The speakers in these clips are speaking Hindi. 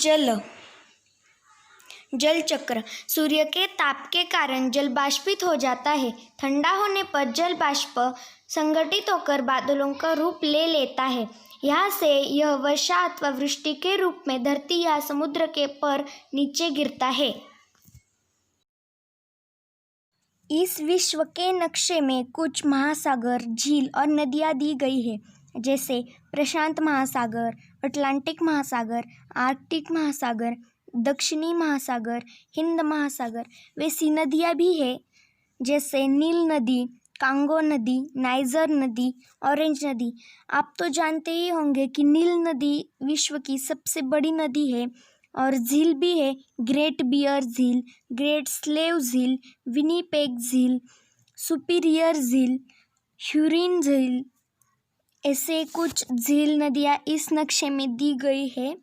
जल जल चक्र। सूर्य के ताप के कारण जल बाष्पित हो जाता है। ठंडा होने पर जल बाष्प संगठित होकर बादलों का रूप ले लेता है। यहाँ से यह वर्षा अथवा वृष्टि के रूप में धरती या समुद्र के पर नीचे गिरता है। इस विश्व के नक्शे में कुछ महासागर, झील और नदियाँ दी गई है, जैसे प्रशांत महासागर, अटलांटिक महासागर, आर्कटिक महासागर, दक्षिणी महासागर, हिंद महासागर। वैसी नदियाँ भी है, जैसे नील नदी, कांगो नदी, नाइजर नदी, ऑरेंज नदी। आप तो जानते ही होंगे कि नील नदी विश्व की सबसे बड़ी नदी है। और झील भी है, ग्रेट बियर झील, ग्रेट स्लेव झील, विनीपेग झील, सुपीरियर झील, ह्यूरिन झील। ऐसे कुछ झील नदियाँ इस नक्शे में दी गई है।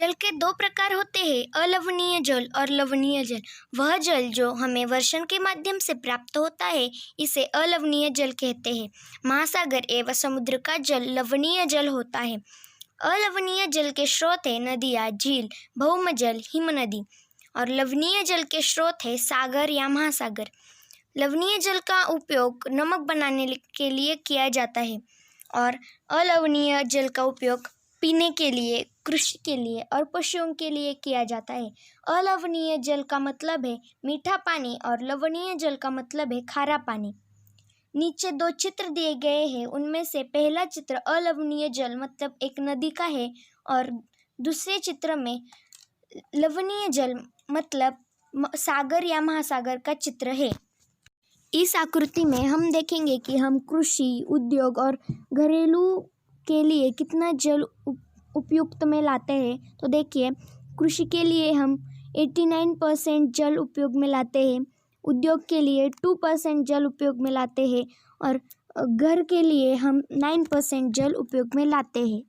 जल के दो प्रकार होते हैं, अलवणीय जल और लवणीय जल। वह जल जो हमें वर्षण के माध्यम से प्राप्त होता है, इसे अलवणीय जल कहते हैं। महासागर एवं समुद्र का जल लवणीय जल होता है। अलवणीय जल के स्रोत है नदियाँ, झील, भौमजल, हिमनदी। और लवणीय जल के स्रोत है सागर या महासागर। लवणीय जल का उपयोग नमक बनाने के लिए किया जाता है और अलवणीय जल का उपयोग पीने के लिए, कृषि के लिए और पशुओं के लिए किया जाता है। अलवणीय जल का मतलब है मीठा पानी और लवणीय जल का मतलब है खारा पानी। नीचे दो चित्र दिए गए हैं, उनमें से पहला चित्र अलवणीय जल मतलब एक नदी का है और दूसरे चित्र में लवणीय जल मतलब सागर या महासागर का चित्र है। इस आकृति में हम देखेंगे कि हम कृषि, उद्योग और घरेलू के लिए कितना जल उपयुक्त में लाते हैं। तो देखिए, कृषि के लिए हम 89% जल उपयोग में लाते हैं, उद्योग के लिए 2% जल उपयोग में लाते हैं और घर के लिए हम 9% जल उपयोग में लाते हैं।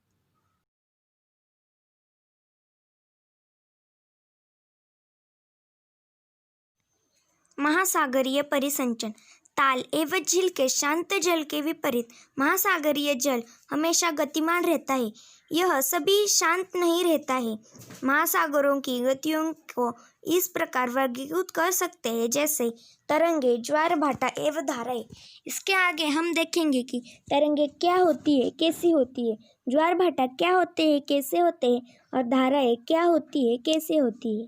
महासागरीय परिसंचन। ताल एवं झील के शांत जल के विपरीत महासागरीय जल हमेशा गतिमान रहता है। यह सभी शांत नहीं रहता है। महासागरों की गतियों को इस प्रकार वर्गीकृत कर सकते हैं, जैसे तरंगे, ज्वार भाटा एवं धाराएं। इसके आगे हम देखेंगे कि तरंगे क्या होती है, कैसी होती है, ज्वार भाटा क्या होते हैं, कैसे होते हैं और धाराएं क्या होती है, कैसे होती है।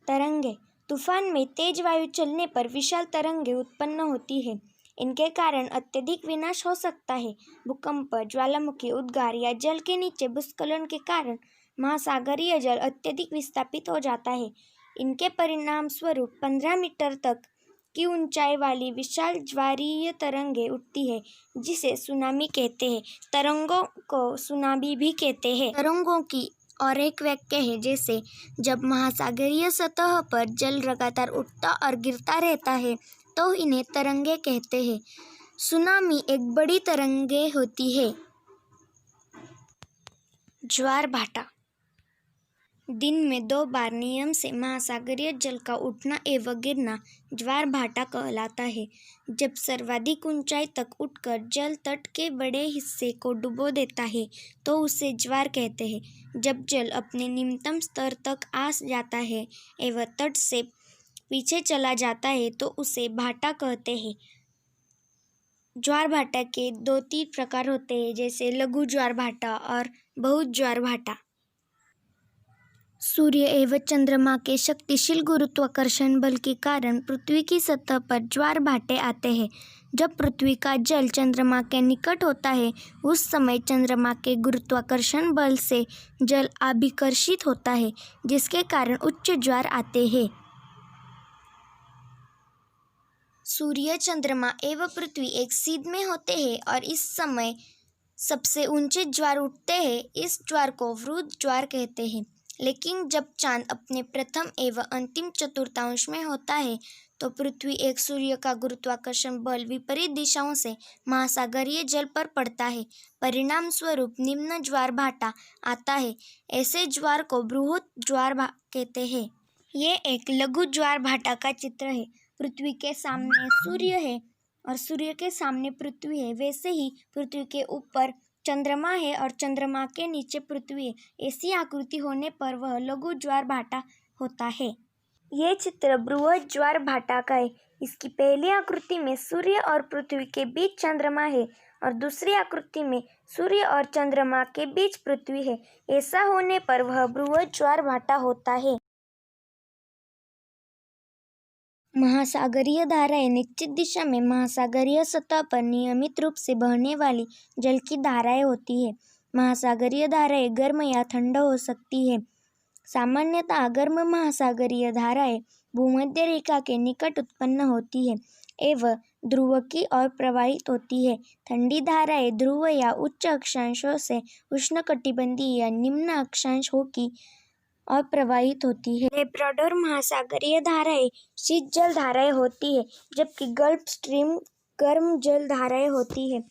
तरंगे। तूफान में तेज वायु चलने पर विशाल तरंगें उत्पन्न होती है। इनके कारण अत्यधिक विनाश हो सकता है। भूकंप, ज्वालामुखी, उद्गार या जल के नीचे भूस्खलन के कारण महासागरीय जल अत्यधिक विस्थापित हो जाता है। इनके परिणाम स्वरूप 15 मीटर तक की ऊंचाई वाली विशाल ज्वारीय तरंगें उठती है, जिसे सुनामी कहते हैं। तरंगों को सुनामी भी कहते हैं। तरंगों की और एक व्याख्या है, जैसे जब महासागरीय सतह पर जल लगातार उठता और गिरता रहता है तो इन्हें तरंगे कहते हैं। सुनामी एक बड़ी तरंगे होती है। ज्वार भाटा। दिन में 2 बार नियम से महासागरीय जल का उठना एवं गिरना ज्वार भाटा कहलाता है। जब सर्वाधिक ऊंचाई तक उठकर जल तट के बड़े हिस्से को डुबो देता है तो उसे ज्वार कहते हैं। जब जल अपने निम्नतम स्तर तक आ जाता है एवं तट से पीछे चला जाता है तो उसे भाटा कहते हैं। ज्वार भाटा के 2-3 प्रकार होते हैं, जैसे लघु ज्वार भाटा और बहुत ज्वार भाटा। सूर्य एवं चंद्रमा के शक्तिशाली गुरुत्वाकर्षण बल के कारण पृथ्वी की सतह पर ज्वार भाटे आते हैं। जब पृथ्वी का जल चंद्रमा के निकट होता है उस समय चंद्रमा के गुरुत्वाकर्षण बल से जल अभिकर्षित होता है, जिसके कारण उच्च ज्वार आते हैं। सूर्य, चंद्रमा एवं पृथ्वी एक सीध में होते हैं और इस समय सबसे ऊंचे ज्वार उठते हैं। इस ज्वार को वृत्त ज्वार कहते हैं। लेकिन जब चांद अपने प्रथम एवं अंतिम चतुर्थांश में होता है तो पृथ्वी एक सूर्य का गुरुत्वाकर्षण बल विपरीत दिशाओं से महासागरीय जल पर पड़ता है। परिणाम स्वरूप निम्न ज्वार भाटा आता है। ऐसे ज्वार को बृहत ज्वार कहते हैं। ये एक लघु ज्वार भाटा का चित्र है। पृथ्वी के सामने सूर्य है और सूर्य के सामने पृथ्वी है। वैसे ही पृथ्वी के ऊपर चंद्रमा है और चंद्रमा के नीचे पृथ्वी है। ऐसी आकृति होने पर वह लघु ज्वार भाटा होता है। ये चित्र बृहद ज्वार भाटा का है। इसकी पहली आकृति में सूर्य और पृथ्वी के बीच चंद्रमा है और दूसरी आकृति में सूर्य और चंद्रमा के बीच पृथ्वी है। ऐसा होने पर वह बृहद ज्वार भाटा होता है। महासागरीय धाराएं निश्चित दिशा में महासागरीय सतह पर नियमित रूप से बहने वाली जल की धाराएं होती है। महासागरीय धाराएं गर्म या ठंड हो सकती है। सामान्यतः गर्म महासागरीय धाराएं भूमध्य रेखा के निकट उत्पन्न होती है एवं ध्रुव की ओर प्रवाहित होती है। ठंडी धाराएं ध्रुव या उच्च अक्षांशों से उष्णकटिबंधीय या निम्न अक्षांशों की और प्रवाहित होती है। लेब्राडोर महासागरीय धाराएं शीत जल धाराएं होती है, जबकि गल्फ स्ट्रीम गर्म जल धाराएं होती है।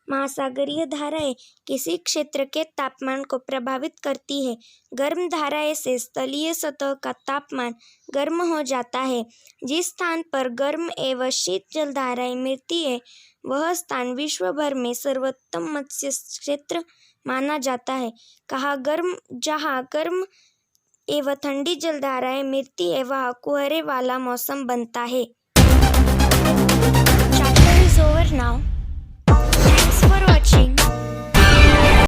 महासागरीय धाराएं किसी क्षेत्र के तापमान को प्रभावित करती है। गर्म धाराएं से स्थलीय सतह का तापमान गर्म हो जाता है। जिस स्थान पर गर्म एवं शीत जल धाराएं मिलती है वह स्थान विश्व भर में सर्वोत्तम मत्स्य क्षेत्र माना जाता है। जहाँ गर्म एवं ठंडी जलधाराएं मिलती है वहाँ कुहरे वाला मौसम बनता है। Chapter is over now. Thanks for watching.